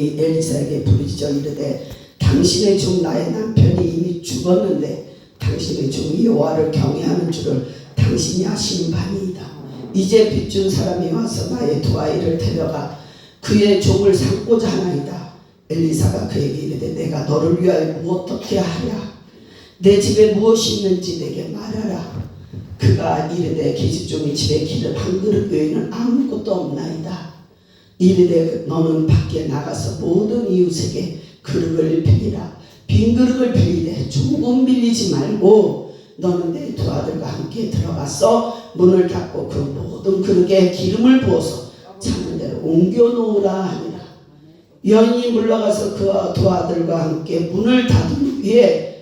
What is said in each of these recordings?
하나님이 엘리사에게 부르짖어 이르되 당신의 종 나의 남편이 이미 죽었는데 당신의 종이 여호와를 경외하는 줄을 당신이 아시는 바니이다. 이제 빚준 사람이 와서 나의 두 아이를 데려가 그의 종을 삼고자 하나이다. 엘리사가 그에게 이르되 내가 너를 위하여 어떻게 하랴? 내 집에 무엇이 있는지 내게 말하라. 그가 이르되 계집종이 집에 기름 한 그릇 외에는 아무것도 없나이다. 이르되 너는 밖에 나가서 모든 이웃에게 그릇을 빌리라. 빈 그릇을 빌리되 조금 빌리지 말고 너는 내 두 아들과 함께 들어가서 문을 닫고 그 모든 그릇에 기름을 부어서 찾는 대로 옮겨 놓으라 하니라. 여인이 물러가서 그 두 아들과 함께 문을 닫은 후에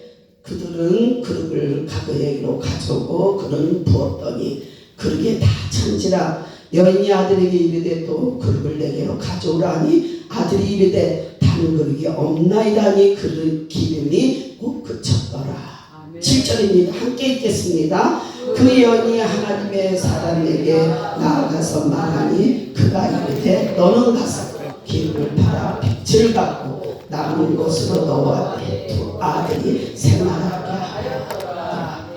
그들은 그릇을 그에게로 가져오고 그는 부었더니 그릇에 다 찬지라. 여인이 아들에게 이르되 또 그릇을 내게로 가져오라 하니 아들이 이르되 다른 그릇이 없나이다 하니 그릇 기름이 곧 그쳤더라. 7절입니다. 함께 읽겠습니다. 그 여인이 하나님의 사람에게 나아가서 말하니 그가 이르되 너는 가서 기름을 팔아 빚을 갚고 남은 것으로 너와 내 두 아들이 생활하게 하라.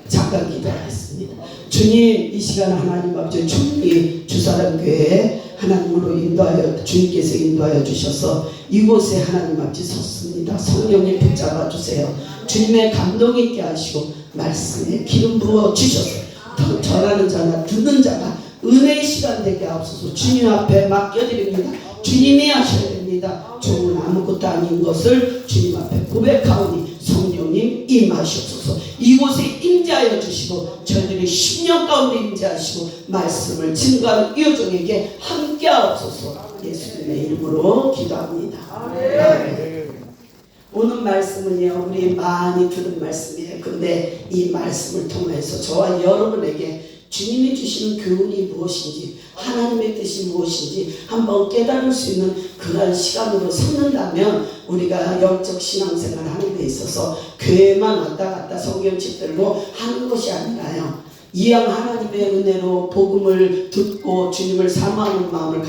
잠깐 기도하겠습니다. 주님, 이 시간 하나님 앞에 주님이 주사랑교회에 하나님으로 인도하여 주님께서 인도하여 주셔서 이곳에 하나님 앞에 섰습니다. 성령님 붙잡아 주세요. 주님의 감동 있게 하시고 말씀에 기름 부어 주셔서 전하는 자나 듣는 자가 은혜의 시간 되게 하옵소서. 주님 앞에 맡겨드립니다. 주님이 하셔야 됩니다. 종은 아무것도 아닌 것을 주님 앞에 고백하오니 성령님 임하시옵소서. 이곳에 임재하여 주시고 저희들이 10년 가운데 임재하시고 말씀을 증거하는 이호정에게 함께 하옵소서. 예수님의 이름으로 기도합니다. 아멘. 오늘 말씀은요, 우리 많이 들은 말씀이에요. 그런데 이 말씀을 통해서 저와 여러분에게 주님이 주시는 교훈이 무엇인지, 하나님의 뜻이 무엇인지 한번 깨달을 수 있는 그런 시간으로 삼는다면 우리가 영적 신앙생활을 하는 데 있어서 교회만 왔다 갔다 성경책들로 하는 것이 아니라요, 이왕 하나님의 은혜로 복음을 듣고 주님을 사모하는 마음을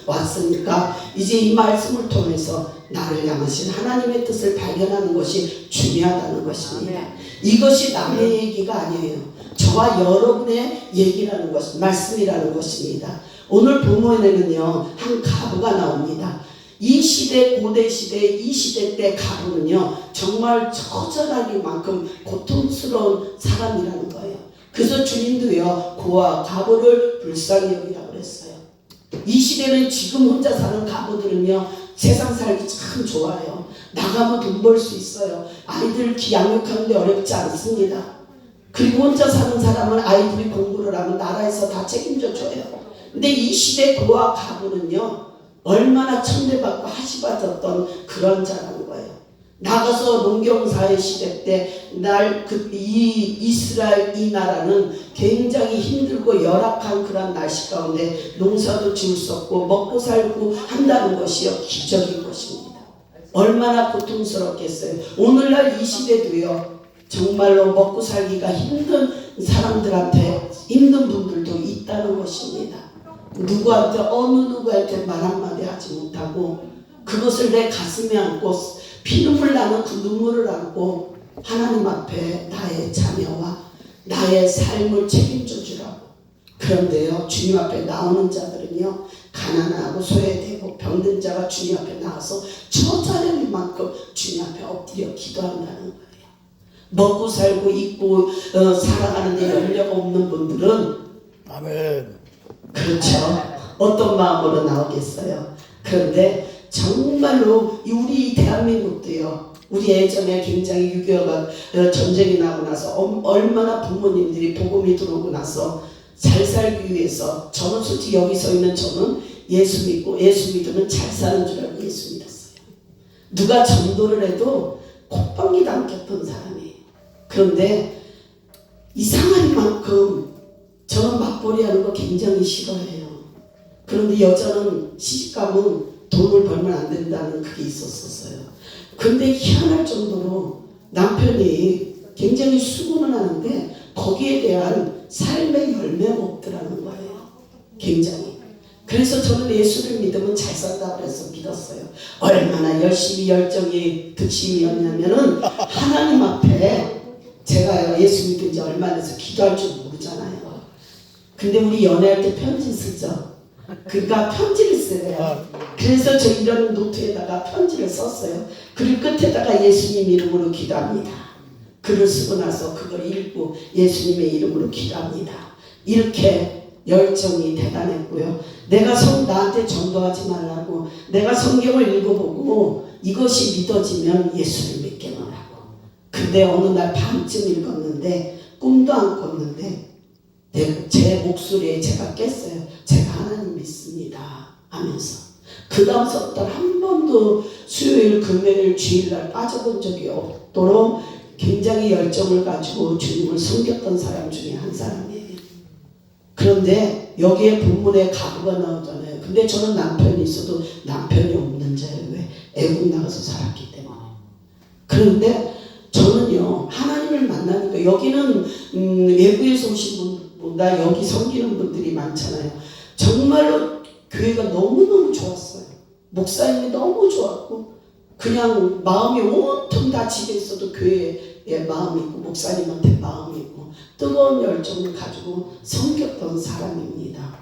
왔으니까 이제 이 말씀을 통해서 나를 향하신 하나님의 뜻을 발견하는 것이 중요하다는 것입니다. 이것이 남의 얘기가 아니에요. 저와 여러분의 얘기라는 것, 말씀이라는 것입니다. 오늘 본문에는요, 한 가부가 나옵니다. 이 시대, 고대 시대, 이 시대 때 가부는요, 정말 처절하기만큼 고통스러운 사람이라는 거예요. 그래서 주님도요, 고아 가부를 불쌍히 여기라고 그랬어요. 이 시대는 지금 혼자 사는 가부들은요, 세상 살기 참 좋아요. 나가면 돈 벌 수 있어요. 아이들 양육하는데 어렵지 않습니다. 그리고 혼자 사는 사람은 아이들이 공부를 하면 나라에서 다 책임져 줘요. 근데 이 시대 고아 가부는요, 얼마나 천대받고 하시받았던 그런 자라는 거예요. 나가서 농경사회 시대 때 이스라엘 이 나라는 굉장히 힘들고 열악한 그런 날씨 가운데 농사도 지을 수 없고 먹고 살고 한다는 것이요, 기적인 것입니다. 얼마나 고통스럽겠어요. 오늘날 이 시대도요, 정말로 먹고 살기가 힘든 사람들한테, 힘든 분들도 있다는 것입니다. 누구한테, 어느 누구한테 말 한마디 하지 못하고 그것을 내 가슴에 안고 피눈물 나는 그 눈물을 안고 하나님 앞에 나의 자녀와 나의 삶을 책임져 주라고. 그런데요, 주님 앞에 나오는 자들은요, 가난하고 소외되고 병든 자가 주님 앞에 나와서 처자될 만큼 주님 앞에 엎드려 기도한다는 거예요. 먹고 살고 입고 살아가는데 연료가 없는 분들은, 아멘, 그렇죠, 어떤 마음으로 나오겠어요. 그런데 정말로 우리 대한민국도요, 우리 예전에 굉장히 6.25가 전쟁이 나고 나서 얼마나 부모님들이 복음이 들어오고 나서 잘 살기 위해서, 저는 솔직히 여기 서 있는 저는 예수 믿고 예수 믿으면 잘 사는 줄 알고 예수 믿었어요. 누가 전도를 해도 콧방귀도 안 꼈던 사람이에요. 그런데 이상하리만큼 저는 맞벌이 하는 거 굉장히 싫어해요. 그런데 여자는 시집가면 돈을 벌면 안 된다는 그게 있었어요. 근데 희한할 정도로 남편이 굉장히 수고는 하는데 거기에 대한 삶의 열매가 없더라는 거예요. 굉장히. 그래서 저는 예수를 믿으면 잘 산다 그래서 믿었어요. 얼마나 열심히 열정이 득심이었냐면은 하나님 앞에 제가 예수 믿은 지 얼마 돼서 기도할 줄 모르잖아요. 근데 우리 연애할 때 편지 쓰죠. 그러니까 편지를 쓰래요. 그래서 저 이런 노트에다가 편지를 썼어요. 그리고 끝에다가 예수님 이름으로 기도합니다. 글을 쓰고 나서 그걸 읽고 예수님의 이름으로 기도합니다. 이렇게 열정이 대단했고요. 내가 나한테 전도하지 말라고 내가 성경을 읽어보고 이것이 믿어지면 예수를 믿게 하라고. 근데 어느 날 밤쯤 읽었는데 꿈도 안 꿨는데 제 목소리에 제가 깼어요. 제가 하나님 믿습니다 하면서 그 다음부터 한 번도 수요일 금요일 주일날 빠져본 적이 없도록 굉장히 열정을 가지고 주님을 섬겼던 사람 중에 한 사람이에요. 그런데 여기에 본문에 가부가 나오잖아요. 근데 저는 남편이 있어도 남편이 없는 자예요. 왜? 애국 나가서 살았기 때문에. 그런데 저는요 하나님을 만나니까 여기는 외부에서 오신 분보다 여기 섬기는 분들이 많잖아요. 정말로 교회가 너무너무 좋았어요. 목사님이 너무 좋았고 그냥 마음이 온통 다 집에 있어도 교회에 마음이 있고 목사님한테 마음이 있고 뜨거운 열정을 가지고 섬겼던 사람입니다.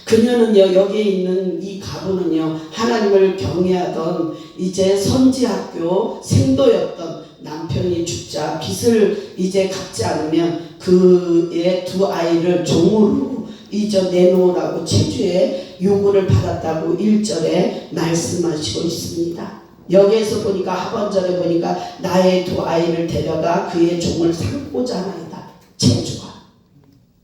그녀는요 여기에 있는 이 가부는요 하나님을 경외하던 이제 선지학교 생도였던 남편이 죽자 빚을 이제 갚지 않으면 그의 두 아이를 종으로 내놓으라고 체주의 요구를 받았다고 1절에 말씀하시고 있습니다. 여기에서 보니까 하반절에 보니까 나의 두 아이를 데려가 그의 종을 삼고자 하나이다. 체주가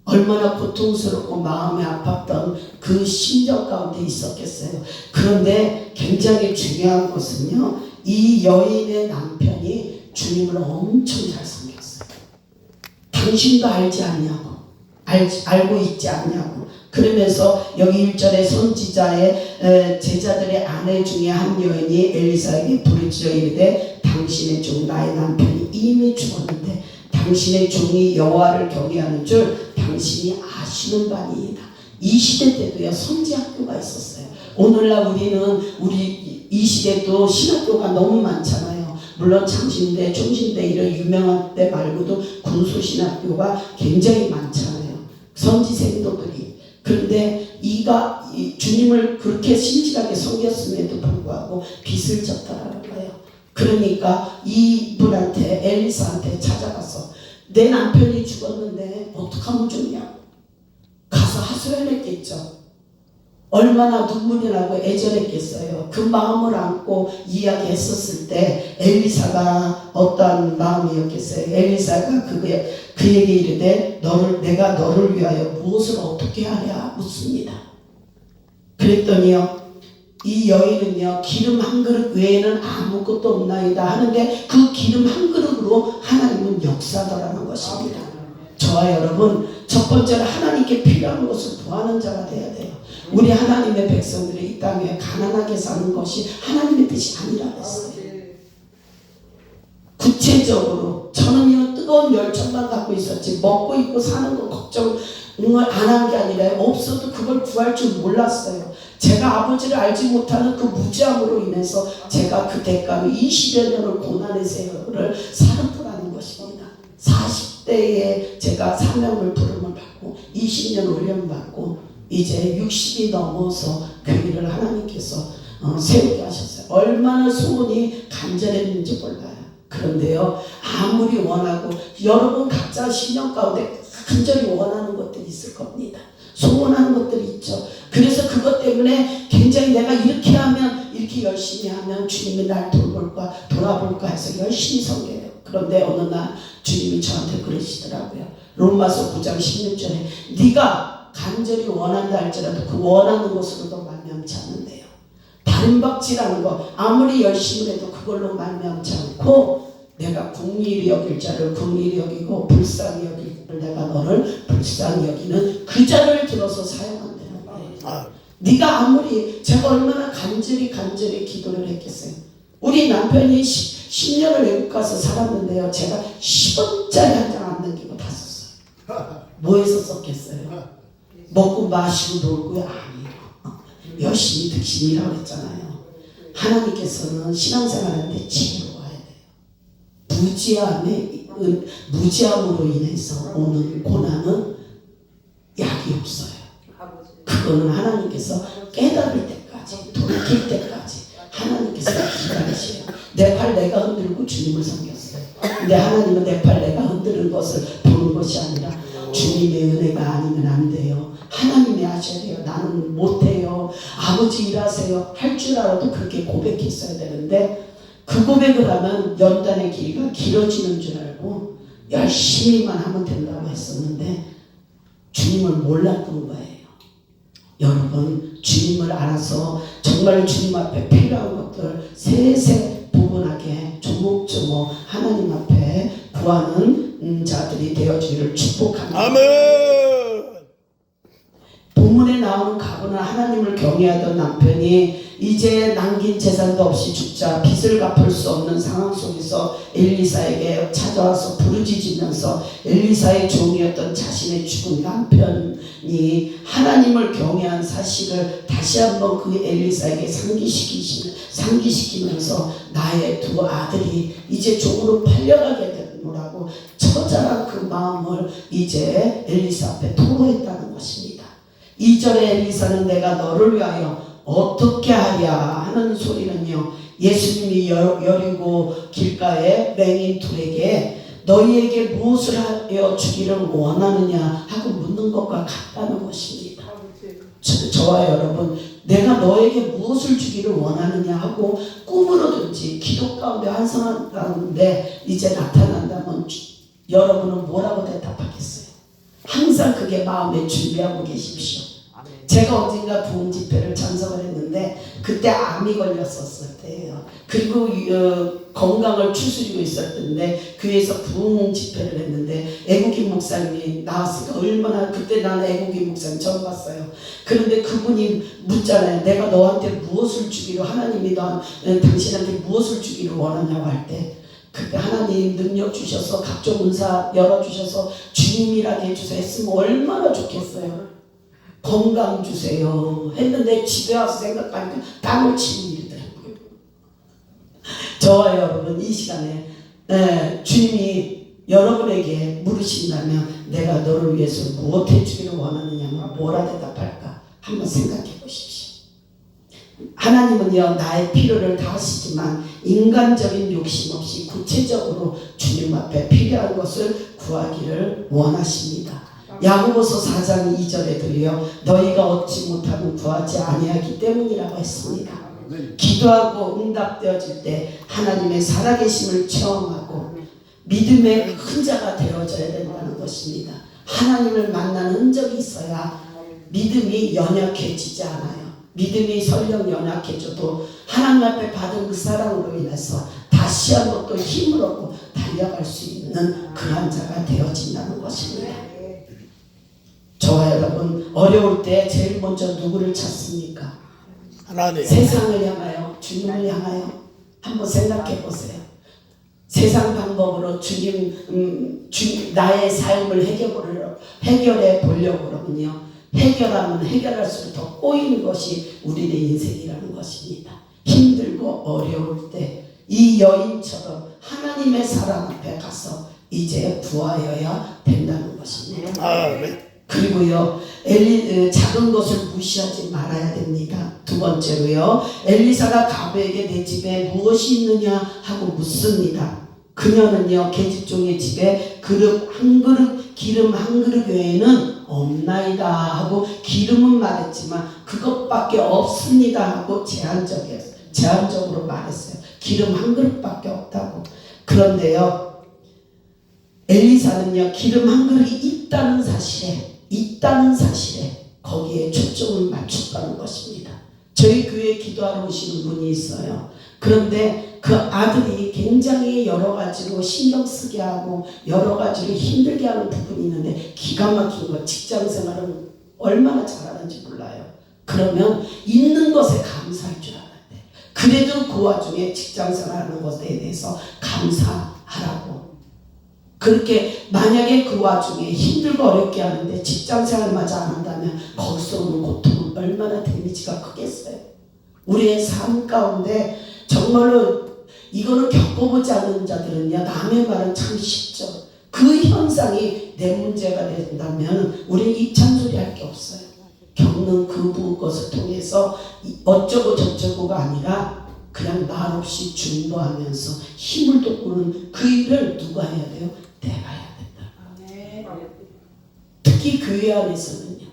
얼마나 고통스럽고 마음이 아팠던 그 심정 가운데 있었겠어요. 그런데 굉장히 중요한 것은요 이 여인의 남편이 주님을 엄청 잘 섬겼어요. 당신도 알지 않냐고 알고 있지 않냐고. 그러면서 여기 1절에 선지자의 제자들의 아내 중에 한 여인이 엘리사에게 부르짖어 이르되 당신의 종 나의 남편이 이미 죽었는데 당신의 종이 여호와를 경외하는 줄 당신이 아시는 바니이다. 이 시대 때도요 선지학교가 있었어요. 오늘날 우리 이 시대도 신학교가 너무 많잖아요. 물론 장신대, 중신대 이런 유명한 데 말고도 군수신학교가 굉장히 많잖아요. 선지생도들이. 그런데 주님을 그렇게 신실하게 섬겼음에도 불구하고 빚을 졌다라는 거예요. 그러니까 이분한테 엘리사한테 찾아가서 내 남편이 죽었는데 어떡하면 좋냐고 가서 하소연했겠죠. 얼마나 눈물이 나고 애절했겠어요. 그 마음을 안고 이야기했었을 때 엘리사가 어떠한 마음이었겠어요. 엘리사가 그에게 이르되 내가 너를 위하여 무엇을 어떻게 하랴 묻습니다. 그랬더니요 이 여인은요 기름 한 그릇 외에는 아무것도 없나이다 하는데 그 기름 한 그릇으로 하나님은 역사더라는 것입니다. 저와 여러분 첫 번째로 하나님께 필요한 것을 구하는 자가 돼야 돼요. 우리 하나님의 백성들이 이 땅에 가난하게 사는 것이 하나님의 뜻이 아니라 했어요. 구체적으로 저는요 뜨거운 열정만 갖고 있었지 먹고 입고 사는 거 걱정을 안 한 게 아니라 없어도 그걸 구할 줄 몰랐어요. 제가 아버지를 알지 못하는 그 무지함으로 인해서 제가 그 대가로 20여 년을 고난의 세월을 살았더라는 것입니다. 40대에 제가 사명을 부름을 받고 20년 훈련 받고 이제 60이 넘어서 교회를 하나님께서 세우게 하셨어요. 얼마나 소원이 간절했는지 몰라요. 그런데요 아무리 원하고 여러분 각자 신령 가운데 간절히 원하는 것들이 있을 겁니다. 소원하는 것들이 있죠. 그래서 그것 때문에 굉장히 내가 이렇게 하면 이렇게 열심히 하면 주님이 날 돌아볼까 해서 열심히 섬겨요. 그런데 어느 날 주님이 저한테 그러시더라고요. 로마서 9장 16절에 네가 간절히 원한다 할지라도 그 원하는 것으로도 말미암지 않는데요. 다른 박질하는 거 아무리 열심히 해도 그걸로 말미암지 않고 내가 긍휼히 여길 자를 긍휼히 여기고 불쌍히 여길 자를 내가 너를 불쌍히 여기는 그 자를 들어서 사용한다는 거예요. 네가 아무리 제가 얼마나 간절히 기도를 했겠어요. 우리 남편이 10년을 외국 가서 살았는데요. 제가 10원짜리 한 장 안 남기고 다 썼어요. 뭐해서 썼겠어요? 먹고 마시고 놀고요? 아니에요. 열심히 득심이라고 했잖아요. 하나님께서는 신앙생활하는데 지혜로워야 돼요. 무지함으로 인해서 오는 고난은 약이 없어요. 그거는 하나님께서 깨달을 때까지, 돌이킬 때까지 하나님께서 기다리셔요. 내 팔 내가 흔들고 주님을 섬겼어요. 근데 하나님은 내 팔 내가 흔드는 것을 보는 것이 아니라 주님의 은혜가 아니면 안 돼요. 하나님이 하셔야 돼요. 나는 못해요. 아버지 일하세요. 할 줄 알아도 그렇게 고백했어야 되는데 그 고백을 하면 연단의 길이가 길어지는 줄 알고 열심히만 하면 된다고 했었는데 주님을 몰랐던 거예요. 여러분, 주님을 알아서 정말 주님 앞에 필요한 것들 세세 부분하게 조목조목 하나님 앞에 구하는 자들이 되어지기를 축복합니다. 아멘. 본문에 나오는 가부는 하나님을 경외하던 남편이 이제 남긴 재산도 없이 죽자 빚을 갚을 수 없는 상황 속에서 엘리사에게 찾아와서 부르짖으면서 엘리사의 종이었던 자신의 죽은 남편이 하나님을 경외한 사실을 다시 한번 그 엘리사에게 상기시키면서 나의 두 아들이 이제 종으로 팔려가게 되노라고 처절한 그 마음을 이제 엘리사 앞에 토로했다는 것입니다. 2절에 엘리사는 내가 너를 위하여 어떻게 하랴 하는 소리는요, 예수님이 여리고 길가에 맹인 둘에게 너희에게 무엇을 하여 주기를 원하느냐 하고 묻는 것과 같다는 것입니다. 저와 여러분, 내가 너에게 무엇을 주기를 원하느냐 하고 꿈으로든지 기도 가운데 환상 가운데 이제 나타난다면 여러분은 뭐라고 대답하겠어요? 항상 그게 마음에 준비하고 계십시오. 제가 언젠가 부흥 집회를 참석을 했는데 그때 암이 걸렸었을 때예요. 그리고 건강을 추스리고 있었는데 교회에서 부흥 집회를 했는데 애국인 목사님이 나왔으니까 얼마나, 그때 나는 애국인 목사님 처음 봤어요. 그런데 그분이 묻잖아요. 내가 너한테 무엇을 주기로, 하나님이 당신한테 무엇을 주기를 원하냐고 할 때 그때 하나님 능력 주셔서 각종 은사 열어주셔서 주님이라게 해주세요 했으면 얼마나 좋겠어요. 건강 주세요 했는데 집에 와서 생각하니까 땀을 치는 일이더라고요. 저와 여러분, 이 시간에 주님이 여러분에게 물으신다면 내가 너를 위해서 무엇 해주기를 원하느냐면 뭐라 대답할까 한번 생각해 보십시오. 하나님은요, 나의 필요를 다 하시지만 인간적인 욕심 없이 구체적으로 주님 앞에 필요한 것을 구하기를 원하십니다. 야고보서 4장 2절에도요, 너희가 얻지 못하고 구하지 아니하기 때문이라고 했습니다. 기도하고 응답되어질 때 하나님의 살아계심을 체험하고 믿음의 큰 자가 되어져야 된다는 것입니다. 하나님을 만나는 흔적이 있어야 믿음이 연약해지지 않아요. 믿음이 설령 연약해져도 하나님 앞에 받은 그 사랑으로 인해서 다시 한번 또 힘을 얻고 달려갈 수 있는 그런 자가 되어진다는 것입니다. 저와 여러분, 어려울 때 제일 먼저 누구를 찾습니까? 하나님. 세상을 향하여, 주님을 향하여 한번 생각해 보세요. 세상 방법으로 주님, 나의 삶을 해결해 보려고 그러면요, 해결하면 해결할수록 더 꼬이는 것이 우리의 인생이라는 것입니다. 힘들고 어려울 때 이 여인처럼 하나님의 사랑 앞에 가서 이제 구하여야 된다는 것입니다. 아멘. 그리고요, 작은 것을 무시하지 말아야 됩니다. 두 번째로요, 엘리사가 가부에게 내 집에 무엇이 있느냐 하고 묻습니다. 그녀는요, 계집종의 집에 기름 한 그릇 외에는 없나이다 하고 기름은 말했지만 그것밖에 없습니다 하고 제한적으로 말했어요. 기름 한 그릇밖에 없다고. 그런데요, 엘리사는요, 기름 한 그릇이 있다는 사실에 거기에 초점을 맞췄다는 것입니다. 저희 교회에 기도하러 오시는 분이 있어요. 그런데 그 아들이 굉장히 여러 가지로 신경 쓰게 하고 여러 가지로 힘들게 하는 부분이 있는데 기가 막힌 거, 직장 생활은 얼마나 잘하는지 몰라요. 그러면 있는 것에 감사할 줄 알아야 돼. 그래도 그 와중에 직장 생활하는 것에 대해서 감사하라고. 그렇게 만약에 그 와중에 힘들고 어렵게 하는데 직장생활마저 안 한다면 거기서 오는 고통은 얼마나 데미지가 크겠어요. 우리의 삶 가운데 정말로 이거는 겪어보지 않은 자들은요, 남의 말은 참 쉽죠. 그 현상이 내 문제가 된다면 우리는 입찬소리 할 게 없어요. 겪는 그 것을 통해서 어쩌고 저쩌고가 아니라 그냥 말없이 중보하면서 힘을 돋구는 그 일을 누가 해야 돼요? 내가 해야 된다. 특히 교회 안에서는요,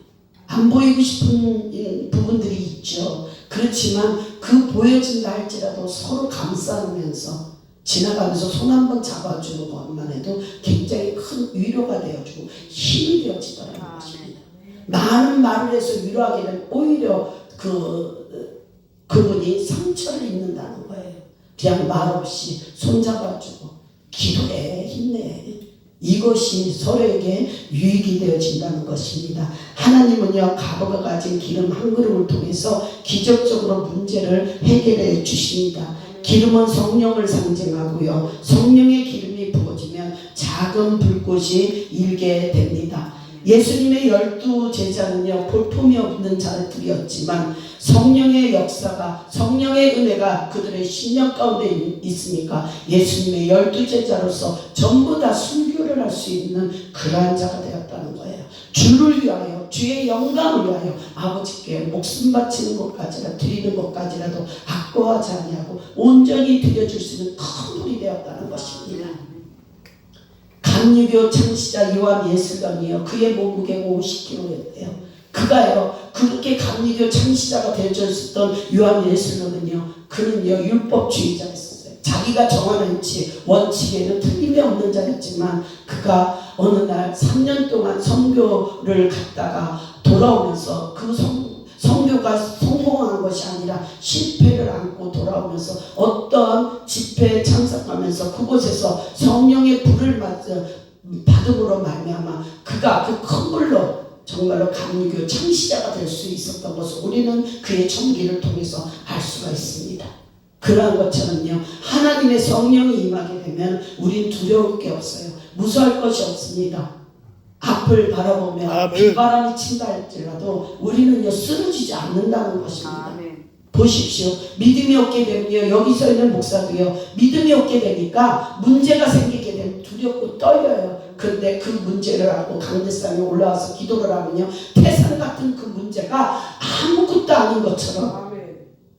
안 보이고 싶은 부분들이 있죠. 그렇지만 그 보여진다 할지라도 서로 감싸면서 지나가면서 손 한 번 잡아주는 것만 해도 굉장히 큰 위로가 되어주고 힘이 되어지더라는 것입니다. 많은 말을 해서 위로하게 되면 오히려 그분이 상처를 입는다는 거예요. 그냥 말없이 손 잡아주고 기도해, 힘내. 이것이 서로에게 유익이 되어진다는 것입니다. 하나님은요, 과거가 가진 기름 한 그릇을 통해서 기적적으로 문제를 해결해 주십니다. 기름은 성령을 상징하고요, 성령의 기름이 부어지면 작은 불꽃이 일게 됩니다. 예수님의 12 제자는요, 볼품이 없는 자들이었지만 성령의 역사가, 성령의 은혜가 그들의 심령 가운데 있으니까 예수님의 12 제자로서 전부 다 순교를 할 수 있는 그러한 자가 되었다는 거예요. 주를 위하여, 주의 영광을 위하여 아버지께 목숨 바치는 것까지라, 드리는 것까지라도 아까워하지 아니하고 온전히 드려줄 수 있는 큰 돌이 되었다는 것입니다. 감리교 창시자 요한 예술관이요, 그의 몸무게가 50kg였대요. 그가요, 그렇게 감리교 창시자가 되어졌던 요한 예술관은요, 그는요 율법주의자였어요. 자기가 정하는 원칙에는 틀림이 없는 자였지만 그가 어느 날 3년 동안 선교를 갔다가 돌아오면서 그 선교가 성공한 것이 아니라 실패를 안고 돌아오면서 어떤 집회에 참석하면서 그곳에서 성령의 불을 받음으로 말미암아 그가 그 큰 불로 정말로 감리교 창시자가 될 수 있었던 것을 우리는 그의 전기를 통해서 알 수가 있습니다. 그러한 것처럼요, 하나님의 성령이 임하게 되면 우린 두려울 게 없어요. 무서워할 것이 없습니다. 앞을 바라보며 비바람이 친다 할지라도 우리는요, 쓰러지지 않는다는 것입니다. 보십시오. 믿음이 없게 되면요, 여기 서 있는 목사도요, 믿음이 없게 되니까 문제가 생기게 되면 두렵고 떨려요. 그런데 그 문제를 알고 강대상에 올라와서 기도를 하면요, 태산 같은 그 문제가 아무것도 아닌 것처럼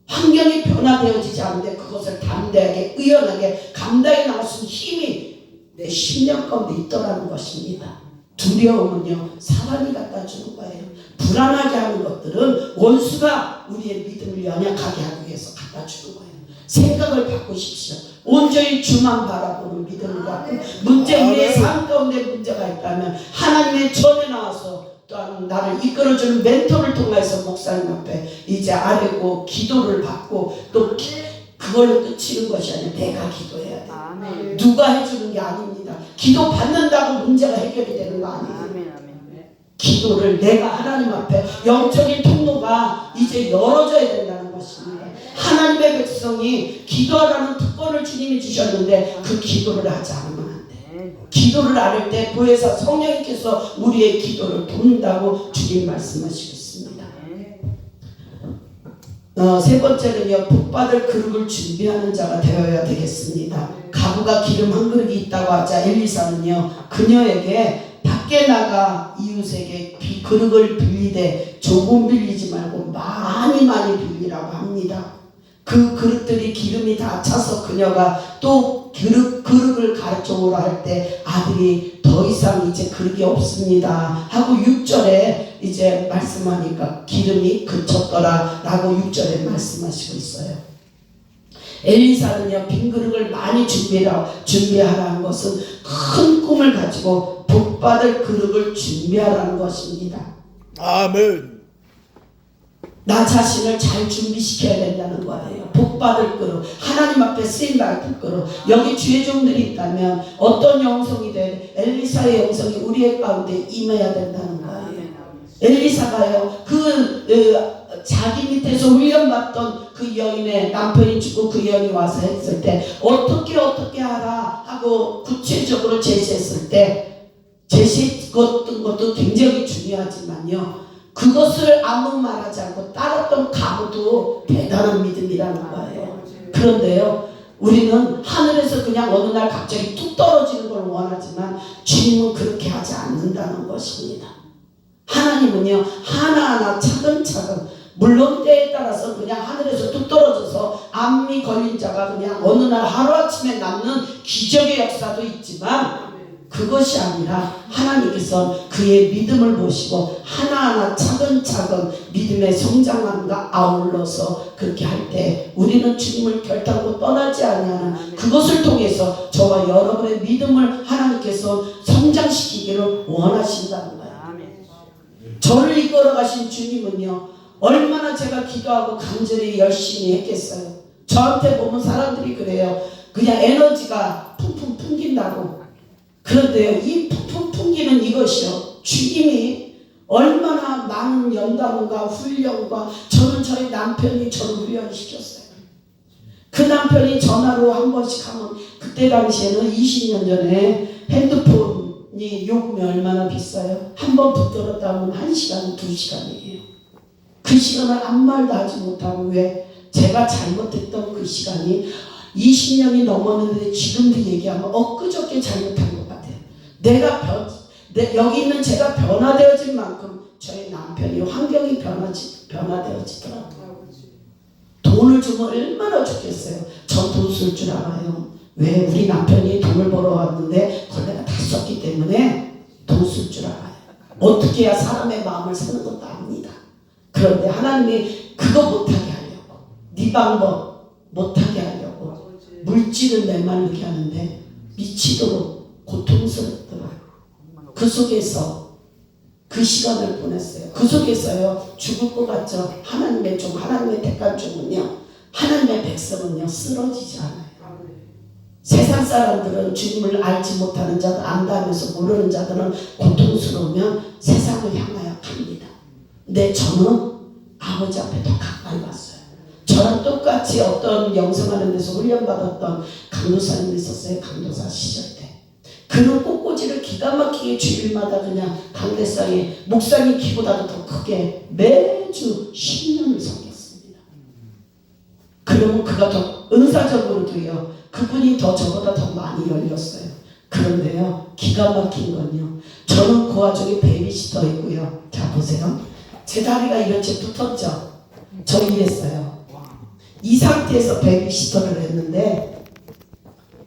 환경이 변화되어지지 않는데 그것을 담대하게, 의연하게 감당해 나갈 수 있는 힘이 내 심령 가운데 있더라는 것입니다. 두려움은요, 사람이 갖다 주는 거예요. 불안하게 하는 것들은 원수가 우리의 믿음을 연약하게 하기 위해서 갖다 주는 거예요. 생각을 바꾸십시오. 온전히 주만 바라보는 믿음을 갖고, 우리의 삶 가운데 문제가 있다면 하나님의 전에 나와서 또한 나를 이끌어주는 멘토를 통해서 목사님 앞에 이제 아뢰고 기도를 받고 또 그걸로 끝이는 것이 아니라 내가 기도해야 돼. 누가 해주는 게 아닙니다. 기도 받는다고 문제가 해결이 되는 거 아니에요. 기도를 내가 하나님 앞에 영적인 통로가 이제 열어져야 된다는 것입니다. 하나님의 백성이 기도하라는 특권을 주님이 주셨는데 그 기도를 하지 않으면 안 돼. 기도를 안 할 때 보혜사 성령님께서 우리의 기도를 돕는다고 주님 말씀하시고 있습니다. 세 번째는요, 복받을 그릇을 준비하는 자가 되어야 되겠습니다. 가부가 기름 한 그릇이 있다고 하자 엘리사는요, 그녀에게 밖에 나가 이웃에게 그릇을 빌리되 조금 빌리지 말고 많이 빌리라고 합니다. 그 그릇들이 기름이 다 차서 그녀가 또 그릇을 가져오라 할 때 아들이 더 이상 이제 그릇이 없습니다 하고 6절에 이제 말씀하니까 기름이 그쳤더라 라고 6절에 말씀하시고 있어요. 엘리사는요, 빈 그릇을 많이 준비하라는 것은 큰 꿈을 가지고 복받을 그릇을 준비하라는 것입니다. 아멘. 나 자신을 잘 준비시켜야 된다는 거예요. 복받을 그릇, 하나님 앞에 쓰임받을 그릇. 여기 주의 종들이 있다면 어떤 영성이 된 엘리사의 영성이 우리의 가운데 임해야 된다는 거예요. 엘리사가요 자기 밑에서 훈련받던 그 여인의 남편이 죽고 그 여인이 와서 했을 때 어떻게 하라 하고 구체적으로 제시했을 때 제시했던 것도 굉장히 중요하지만요, 그것을 아무 말하지 않고 따랐던 각오도 대단한 믿음이라는 거예요. 그런데요, 우리는 하늘에서 그냥 어느 날 갑자기 뚝 떨어지는 걸 원하지만 주님은 그렇게 하지 않는다는 것입니다. 하나님은요 하나하나 차근차근, 물론 때에 따라서 그냥 하늘에서 뚝 떨어져서 암이 걸린 자가 그냥 어느 날 하루아침에 낫는 기적의 역사도 있지만, 그것이 아니라 하나님께서 그의 믿음을 보시고 하나하나 차근차근 믿음의 성장함과 아울러서 그렇게 할 때 우리는 주님을 결단코 떠나지 아니하는, 그것을 통해서 저와 여러분의 믿음을 하나님께서 성장시키기를 원하신다는 거예요. 저를 이끌어 가신 주님은요 얼마나 제가 기도하고 간절히 열심히 했겠어요. 저한테 보면 사람들이 그래요. 그냥 에너지가 풍풍 풍긴다고. 그런데요, 이 풍풍 풍기는 이것이요, 주님이 얼마나 많은 연단과 훈련과, 저는 저희 남편이 저를 훈련시켰어요. 그 남편이 전화로 한 번씩 하면, 그때 당시에는 20년 전에 핸드폰이 요금이 얼마나 비싸요? 한 번 붙들었다 하면 1시간, 2시간이에요. 그 시간을 아무 말도 하지 못하고, 왜? 제가 잘못했던 그 시간이 20년이 넘었는데 지금도 얘기하면 엊그저께 잘못한 것 같아요. 여기 있는 제가 변화되어진 만큼 저희 남편이, 환경이 변화되어지더라고요. 돈을 주면 얼마나 좋겠어요. 전 돈 쓸 줄 알아요. 왜? 우리 남편이 돈을 벌어 왔는데 그걸 내가 다 썼기 때문에 돈 쓸 줄 알아요. 어떻게 해야 사람의 마음을 사는 것도 압니다. 그런데 하나님이 그거 못하게 하려고, 네 방법 못하게 하려고 물질은 메말르게 하는데 미치도록 고통스럽더라고요. 그 속에서 그 시간을 보냈어요. 그 속에서요 죽을 것 같죠. 하나님의 종, 하나님의 택한 종은요, 하나님의 백성은요 쓰러지지 않아요. 세상 사람들은 주님을 알지 못하는 자들, 안다면서 모르는 자들은 고통스러우면 세상을 향하여 갑니다. 근데 저는 아버지 앞에 더 가까이 왔어요. 저랑 똑같이 어떤 영성하는 데서 훈련받았던 강도사님이 있었어요. 강도사 시절 때. 그는 꽃꽂이를 기가 막히게 주일마다 그냥 강대상에 목상이 키보다도 더 크게 매주 10년을 섬겼습니다. 그러면 그가 더 은사적으로도요, 그분이 더 저보다 더 많이 열렸어요. 그런데요, 기가 막힌 건요, 저는 그 와중에 베이비시터이고요. 자 보세요, 제 다리가 이렇게 붙었죠. 저 이랬어요. 이 상태에서 베이비시터를 했는데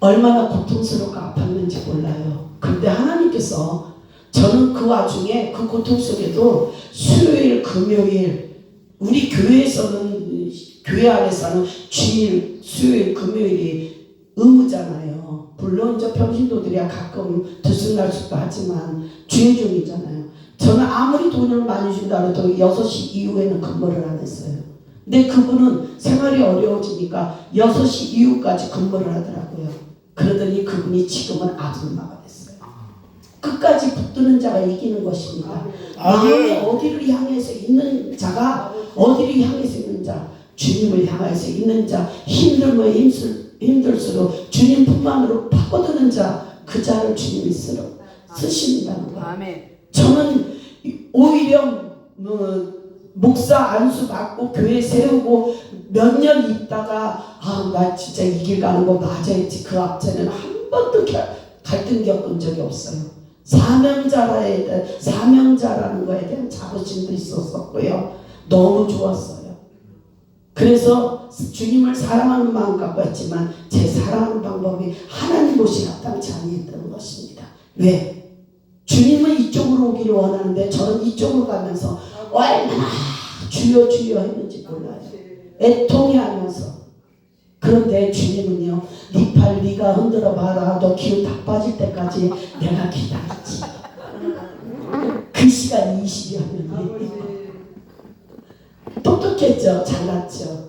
얼마나 고통스럽고 아팠는지 몰라요. 그런데 하나님께서, 저는 그 와중에 그 고통 속에도 수요일, 금요일, 우리 교회에서는, 교회 안에서는 주일, 수요일, 금요일이 의무잖아요. 물론 저 평신도들이야 가끔 들쑥날쑥도 하지만 주일 중이잖아요. 저는 아무리 돈을 많이 준다 해도 6시 이후에는 근무를 안 했어요. 근데 그분은 생활이 어려워지니까 6시 이후까지 근무를 하더라고요. 그러더니 그분이 지금은 아줌마가 됐어요. 끝까지 붙드는 자가 이기는 것입니다. 마음이 어디를 향해서 있는 자가, 어디를 향해서 있는 자, 주님을 향해서 있는 자, 힘들면 힘들수록 주님 품안으로 파고드는 자, 그 자를 주님이 쓰신다는 거예요. 저는 오히려 목사 안수 받고 교회 세우고 몇 년 있다가 나 진짜 이 길 가는 거 맞아 했지. 그 앞전에는 한 번도 갈등 겪은 적이 없어요. 사명자라는 거에 대한 자부심도 있었고요. 너무 좋았어요. 그래서 주님을 사랑하는 마음 갖고 했지만 제 사랑하는 방법이 하나님 못이 합당치 아니했던 것입니다. 왜? 주님은 이쪽으로 오기를 원하는데 저는 이쪽으로 가면서 얼마나 주여 주여 했는지 몰라요. 애통해하면서. 그런데 주님은요, 네 팔 네가 흔들어 봐라. 너 기운 다 빠질 때까지 내가 기다렸지. 그 시간 20여년이. 똑똑했죠. 잘났죠.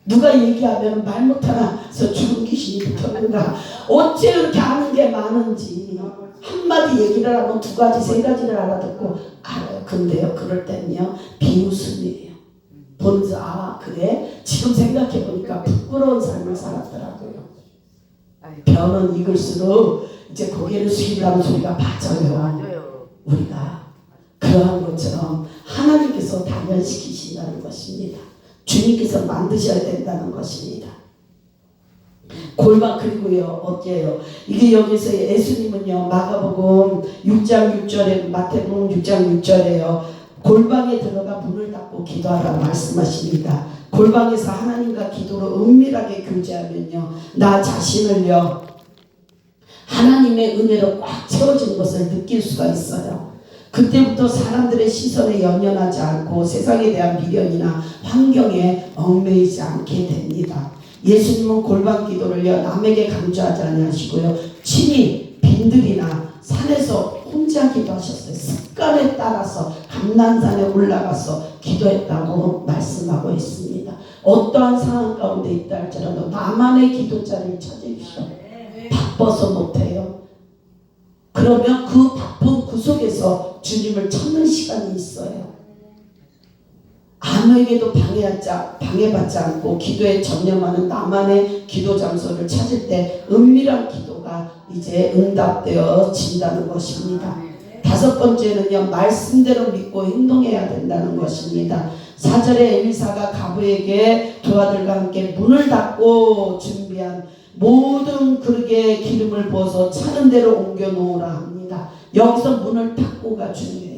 누가 얘기하면 말 못하나서 죽은 귀신이 붙었는가. 어째 이렇게 아는 게 많은지. 한마디 얘기를 하면 두 가지 세 가지를 알아듣고 알아요. 근데요 그럴 때는요 비웃음이에요. 보면서 아 그래? 지금 생각해보니까 부끄러운 삶을 살았더라고요. 벼는 익을수록 이제 고개를 숙인다는 소리가 맞아요. 우리가 그러한 것처럼 하나님께서 단련시키신다는 것입니다. 주님께서 만드셔야 된다는 것입니다. 골방 그리고요 어때요? 이게 여기서 예수님은요 마가복음 6장 6절에 마태복음 6장 6절에요 골방에 들어가 문을 닫고 기도하라 말씀하십니다. 골방에서 하나님과 기도로 은밀하게 교제하면요 나 자신을요 하나님의 은혜로 꽉 채워진 것을 느낄 수가 있어요. 그때부터 사람들의 시선에 연연하지 않고 세상에 대한 미련이나 환경에 얽매이지 않게 됩니다. 예수님은 골방 기도를요 남에게 강조하지 아니하시고요 친히 빈들이나 산에서 혼자 기도하셨어요. 습관에 따라서 감난산에 올라가서 기도했다고 말씀하고 있습니다. 어떠한 상황 가운데 있다 할지라도 나만의 기도자를 찾으십시오. 바빠서 못해요. 그러면 그 바쁜 그 속에서 주님을 찾는 시간이 있어요. 아무에게도 방해받지 않고 기도에 전념하는 나만의 기도 장소를 찾을 때 은밀한 기도가 이제 응답되어진다는 것입니다. 다섯 번째는요 말씀대로 믿고 행동해야 된다는 것입니다. 4절에 엘리사가 가부에게 두 아들과 함께 문을 닫고 준비한 모든 그릇에 기름을 부어서 차는 대로 옮겨 놓으라 합니다. 여기서 문을 닫고가 중요해요.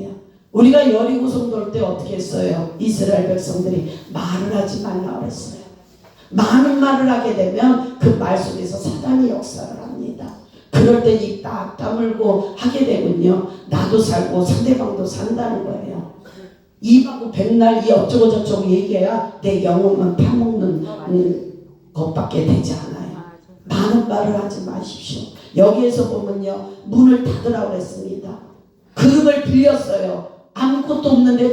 우리가 여리고성 돌 때 어떻게 했어요? 이스라엘 백성들이 말을 하지 말라 그랬어요. 많은 말을 하게 되면 그 말 속에서 사단이 역사를 합니다. 그럴 때 입 딱 다물고 하게 되면요 나도 살고 상대방도 산다는 거예요. 입하고 백날 이 어쩌고 저쩌고 얘기해야 내 영혼만 파먹는 것밖에 되지 않아요. 많은 말을 하지 마십시오. 여기에서 보면요 문을 닫으라고 했습니다. 그릇을 빌렸어요. 아무것도 없는데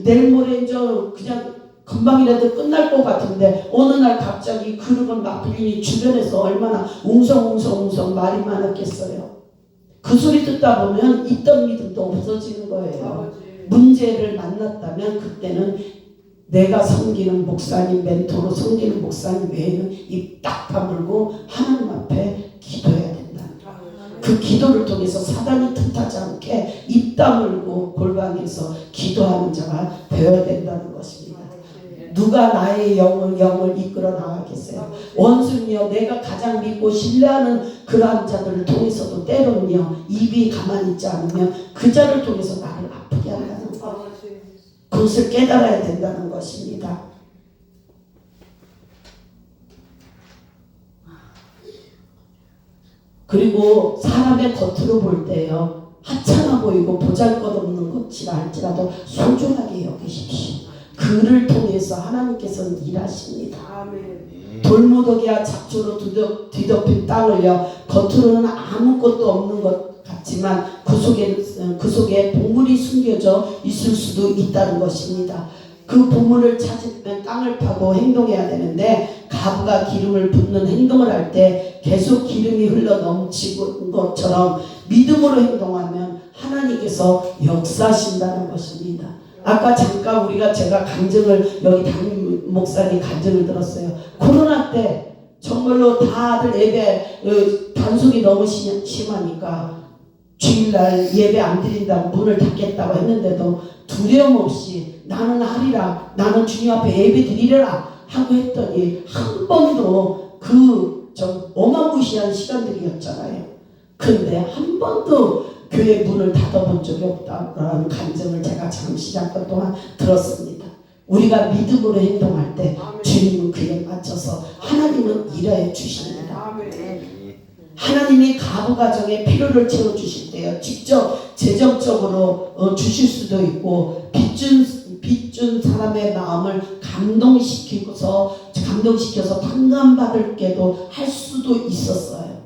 내일 모레 그냥 금방이라도 끝날 것 같은데 어느 날 갑자기 그릇을 막 빌리니 주변에서 얼마나 웅성웅성 말이 많았겠어요. 그 소리 듣다 보면 있던 믿음도 없어지는 거예요. 문제를 만났다면 그때는 내가 섬기는 목사님 멘토로 섬기는 목사님 외에는 입 딱 다물고 하나님 앞에 기도해야 된다. 그 기도를 통해서 사단이 틈타지 않게 입 다물고 골방에서 기도하는 자가 되어야 된다는 것입니다. 누가 나의 영을 이끌어 나가겠어요? 원수는요 내가 가장 믿고 신뢰하는 그러한 자들을 통해서도 때로는요 입이 가만히 있지 않으면 그 자를 통해서 나를 아프게 한다는 것, 그것을 깨달아야 된다는 것입니다. 그리고 사람의 겉으로 볼 때요 하찮아 보이고 보잘것없는 것이라 할지라도 소중하게 여기십시오. 그를 통해서 하나님께서는 일하십니다. 돌무더기와 잡초로 뒤덮인 땅을요 겉으로는 아무것도 없는 것 같지만 그 속에 보물이 숨겨져 있을 수도 있다는 것입니다. 그 보물을 찾으면 땅을 파고 행동해야 되는데 가부가 기름을 붓는 행동을 할 때 계속 기름이 흘러 넘치는 것처럼 믿음으로 행동하면 하나님께서 역사하신다는 것입니다. 아까 잠깐 제가 간증을 여기 담임 목사님 간증을 들었어요. 코로나 때 정말로 다들 예배 단속이 너무 심하니까 주일날 예배 안 드린다고 문을 닫겠다고 했는데도 두려움 없이 나는 하리라, 나는 주님 앞에 예배 드리려라 하고 했더니 한 번도 어마무시한 시간들이었잖아요. 근데 한 번도 교회 문을 닫아본 적이 없다라는 간증을 제가 잠시 잠깐 동안 들었습니다. 우리가 믿음으로 행동할 때 주님은 그에 맞춰서 하나님은 일해 주십니다. 하나님이 가부 가정의 필요를 채워주실 때요 직접 재정적으로 주실 수도 있고 빚준 사람의 마음을 감동시켜서 탕감받을게도 할 수도 있었어요.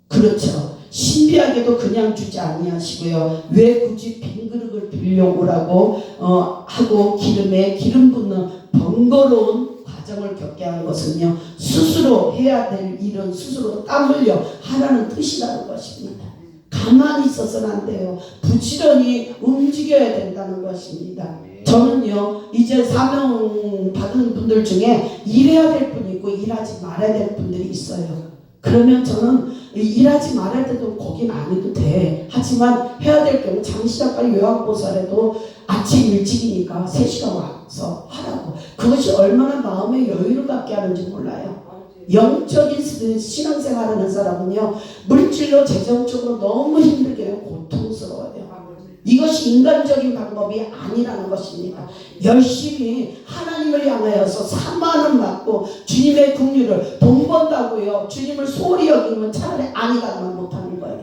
그렇죠. 신비하게도 그냥 주지 아니하시고요. 왜 굳이 빈 그릇을 빌려오라고 하고 기름에 기름 붓는 번거로운 과정을 겪게 하는 것은요. 스스로 해야 될 일은 스스로 땀 흘려 하라는 뜻이라는 것입니다. 가만히 있어서는 안 돼요. 부지런히 움직여야 된다는 것입니다. 저는요 이제 사명 받은 분들 중에 일해야 될 분이 있고 일하지 말아야 될 분들이 있어요. 그러면 저는 일하지 말아야 돼도 거긴 안 해도 돼. 하지만 해야 될 경우 잠시 잠깐 요양보살에도 아침 일찍이니까 3시간 와서 하라고. 그것이 얼마나 마음의 여유를 갖게 하는지 몰라요. 영적인 신앙생활하는 사람은요 물질로 재정적으로 너무 힘들게 해요. 고통스러워요. 이것이 인간적인 방법이 아니라는 것입니다. 열심히 하나님을 향하여서 3만 원 받고 주님의 긍휼을 돈 번다고요 주님을 소홀히 여기면 차라리 안일하면 못하는 거예요.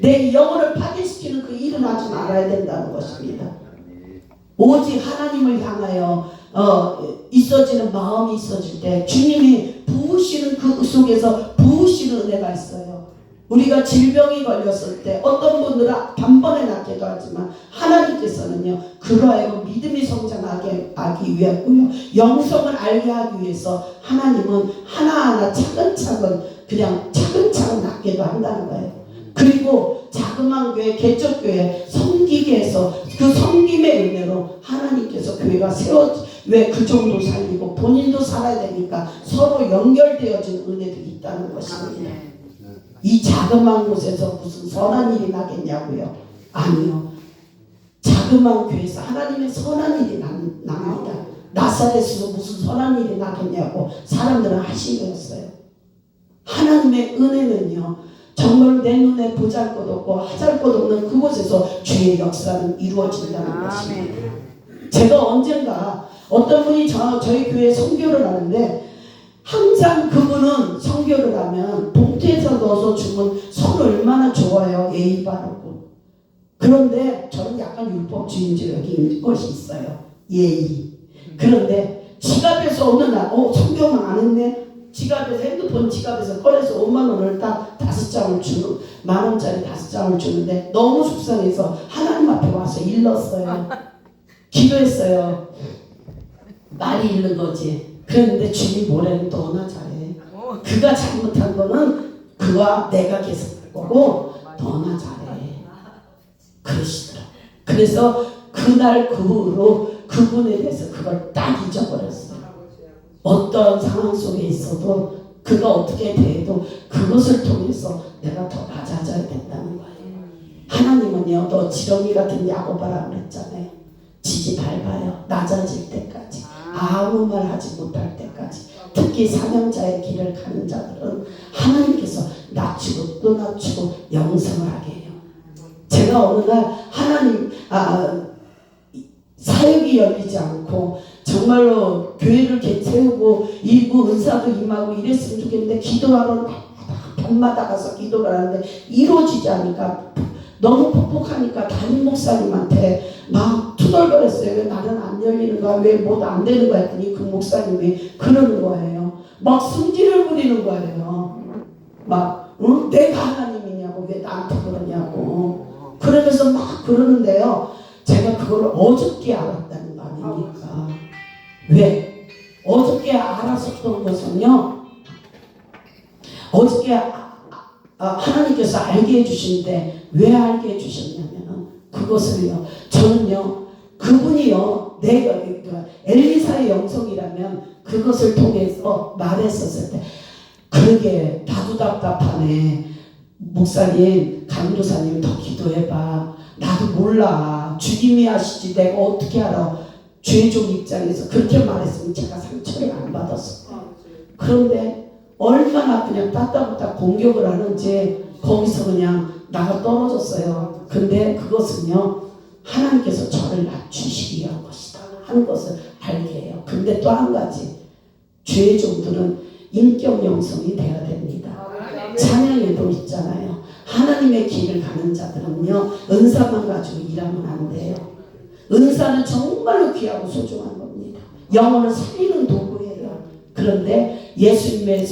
내 영혼을 파괴시키는 그 일은 하지 말아야 된다는 것입니다. 오직 하나님을 향하여 있어지는 마음이 있어질 때 주님이 부으시는 그 속에서 부으시는 은혜가 있어요. 우리가 질병이 걸렸을 때 어떤 분들은 단번에 낫기도 하지만 하나님께서는요 그러하여 믿음이 성장하게 하기 위하고요 영성을 알게 하기 위해서 하나님은 하나하나 차근차근 그냥 차근차근 낫게도 한다는 거예요. 그리고 자그마한 교회 개척교회 섬기게 해서 그 섬김의 은혜로 하나님께서 교회가 왜 그 정도 살리고 본인도 살아야 되니까 서로 연결되어진 은혜들이 있다는 것입니다. 이 자그마한 곳에서 무슨 선한 일이 나겠냐고요? 아니요. 자그마한 교회에서 하나님의 선한 일이 납니다. 나사렛에서 무슨 선한 일이 나겠냐고 사람들은 하시겠어요. 하나님의 은혜는요 정말 내 눈에 보잘것 없고 하잘것 없는 그곳에서 주의 역사는 이루어진다는 것입니다. 제가 언젠가 어떤 분이 저희 교회에 선교를 하는데 항상 그분은 선교를 하면 봉투에서 넣어서 주면 손 얼마나 좋아요. 예의 바르고. 그런데 저는 약간 율법주의적인 것이 있어요. 예의. 그런데 지갑에서 어느 날 선교만 안 했네. 지갑에서 핸드폰 지갑에서 꺼내서 5만 원을 딱 5장을 주는 10,000원짜리 5장을 주는데 너무 속상해서 하나님 앞에 와서 일렀어요. 기도했어요. 말이 잃는 거지. 그런데 주님 뭐래는 너나 잘해. 그가 잘못한 거는 그와 내가 계속할 거고 너나 잘해. 그러시더라고요. 그래서 그날 그 후로 그분에 대해서 그걸 딱 잊어버렸어요. 어떤 상황 속에 있어도 그가 어떻게 대해도 그것을 통해서 내가 더 낮아져야 된다는 거예요. 하나님은요 너 지렁이 같은 야고바라 그랬잖아요. 지지 밟아요. 낮아질 때까지. 아무 말 하지 못할 때까지. 특히 사명자의 길을 가는 자들은 하나님께서 낮추고 또 낮추고 영성을 하게 해요. 제가 어느 날 하나님 사역이 열리지 않고 정말로 교회를 세우고 일부 은사도 임하고 이랬으면 좋겠는데 기도하러 밤마다 가서 기도를 하는데 이루어지지 않으니까 너무 퍽퍽하니까 담임 목사님한테 막 투덜거렸어요. 왜 나는 안 열리는가? 왜 뭐 안 되는 거야? 했더니 그 목사님이 그러는 거예요. 막 승질을 부리는 거예요. 막 내가 하나님이냐고 왜 나한테 그러냐고. 그러면서 막 그러는데요. 제가 그걸 어저께 알았다는 거 아닙니까? 왜? 어저께 알았었던 것은요. 어저께 하나님께서 알게 해주시는데 왜 알게 해주셨냐면 그것을요. 저는요. 그분이요. 내가 엘리사의 영성이라면 그것을 통해서 말했었을 때 그러게 나도 답답하네. 목사님 강도사님 더 기도해봐. 나도 몰라. 주님이 하시지 내가 어떻게 알아. 죄종 입장에서 그렇게 말했으면 제가 상처를 안 받았어요. 그런데 얼마나 그냥 따따붙다 공격을 하는지 거기서 그냥 나가 떨어졌어요. 근데 그것은요 하나님께서 저를 낮추시기 위한 것이다 하는 것을 알게 해요. 근데 또 한 가지 죄의 종들은 인격 영성이 돼야 됩니다. 찬양에도 있잖아요. 하나님의 길을 가는 자들은요 은사만 가지고 일하면 안 돼요. 은사는 정말로 귀하고 소중한 겁니다. 영혼을 살리는 도구예요. 그런데 예수님의